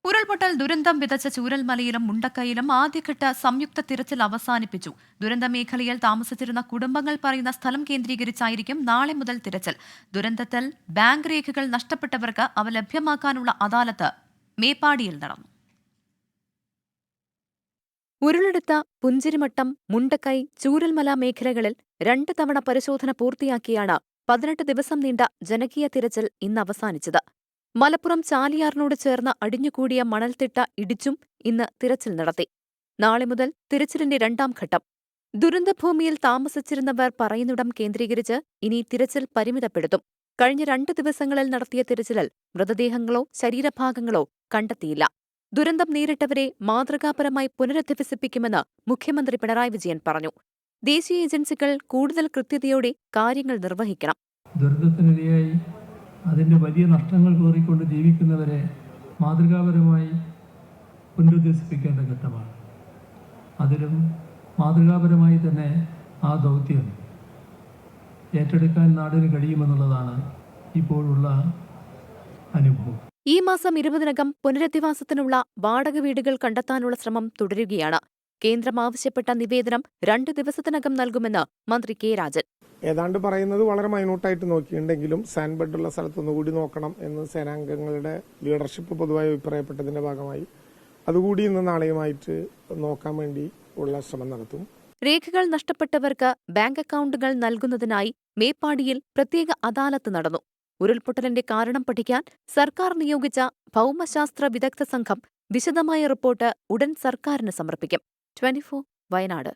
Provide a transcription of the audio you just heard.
ഉരുൾപൊട്ടൽ ദുരന്തം വിതച്ച ചൂരൽമലയിലും മുണ്ടക്കയിലും ആദ്യഘട്ട സംയുക്ത തിരച്ചിൽ അവസാനിപ്പിച്ചു. ദുരന്ത മേഖലയിൽ താമസിച്ചിരുന്ന കുടുംബങ്ങൾ പറയുന്ന സ്ഥലം കേന്ദ്രീകരിച്ചായിരിക്കും നാളെ മുതൽ തിരച്ചിൽ. ദുരന്തത്തിൽ ബാങ്ക് രേഖകൾ നഷ്ടപ്പെട്ടവർക്ക് അവ ലഭ്യമാക്കാനുള്ള അദാലത്ത് മേപ്പാടിയിൽ നടന്നു. ഉരുളെടുത്ത പുഞ്ചിരിമട്ടം, മുണ്ടക്കൈ, ചൂരൽമല മേഖലകളിൽ 2 തവണ പരിശോധന പൂർത്തിയാക്കിയാണ് 18 ദിവസം നീണ്ട ജനകീയ തിരച്ചിൽ ഇന്ന് അവസാനിച്ചത്. മലപ്പുറം ചാലിയാറിനോട് ചേർന്ന് അടിഞ്ഞുകൂടിയ മണൽത്തിട്ട ഇടിച്ചും ഇന്ന് തിരച്ചിൽ നടത്തി. നാളെ മുതൽ തിരച്ചിലിന്റെ 2ാം ഘട്ടം. ദുരന്തഭൂമിയിൽ താമസിച്ചിരുന്നവർ പറയുന്നിടം കേന്ദ്രീകരിച്ച് ഇനി തിരച്ചിൽ പരിമിതപ്പെടുത്തും. കഴിഞ്ഞ 2 ദിവസങ്ങളിൽ നടത്തിയ തിരച്ചിലിൽ മൃതദേഹങ്ങളോ ശരീരഭാഗങ്ങളോ കണ്ടെത്തിയില്ല. ദുരന്തം നേരിട്ടവരെ മാതൃകാപരമായി പുനരധിവസിപ്പിക്കുമെന്ന് മുഖ്യമന്ത്രി പിണറായി വിജയൻ പറഞ്ഞു. ദേശീയ ഏജൻസികൾ കൂടുതൽ കൃത്യതയോടെ കാര്യങ്ങൾ നിർവഹിക്കണം. ദുരന്തത്തിനിരയായി അതിൻ്റെ വലിയ നഷ്ടങ്ങൾ പേറിക്കൊണ്ട് ജീവിക്കുന്നവരെ മാതൃകാപരമായി പുനരുദ്ധരിപ്പിക്കേണ്ട ഘട്ടമാണ്. അതിലും മാതൃകാപരമായി തന്നെ ആ ദൗത്യം ഏറ്റെടുക്കാൻ നാടിന് കഴിയുമെന്നുള്ളതാണ് ഇപ്പോഴുള്ള അനുഭവം. ഈ മാസം 20-നകം പുനരധിവാസത്തിനുള്ള വാടക വീടുകൾ കണ്ടെത്താനുള്ള ശ്രമം തുടരുകയാണ്. കേന്ദ്രം ആവശ്യപ്പെട്ട നിവേദനം 2 ദിവസത്തിനകം നൽകുമെന്ന് മന്ത്രി കെ രാജൻ. ഏതാണ്ട് പറയുന്നത് വളരെ മൈന്യൂട്ടായിട്ട് നോക്കിയിട്ടുണ്ടെങ്കിലും സാൻഡ് ബെഡുള്ള സ്ഥലത്തൊന്നുകൂടി നോക്കണം എന്ന് സേനാംഗങ്ങളുടെ ലീഡർഷിപ്പ് പൊതുവായി അഭിപ്രായപ്പെട്ടതിന്റെ ഭാഗമായി അതുകൂടി ഇന്ന് നാളെയുമായിട്ട് നോക്കാൻ വേണ്ടി ഉള്ള ശ്രമം നടത്തും. രേഖകൾ നഷ്ടപ്പെട്ടവർക്ക് ബാങ്ക് അക്കൗണ്ടുകൾ നൽകുന്നതിനായി മേപ്പാടിയിൽ പ്രത്യേക അദാലത്ത് നടന്നു. ഉരുൾപൊട്ടലിന്റെ കാരണം പഠിക്കാൻ സർക്കാർ നിയോഗിച്ച ഭൗമശാസ്ത്ര വിദഗ്ധ സംഘം വിശദമായ റിപ്പോർട്ട് ഉടൻ സർക്കാരിന് സമർപ്പിക്കും. 24 വയനാട്.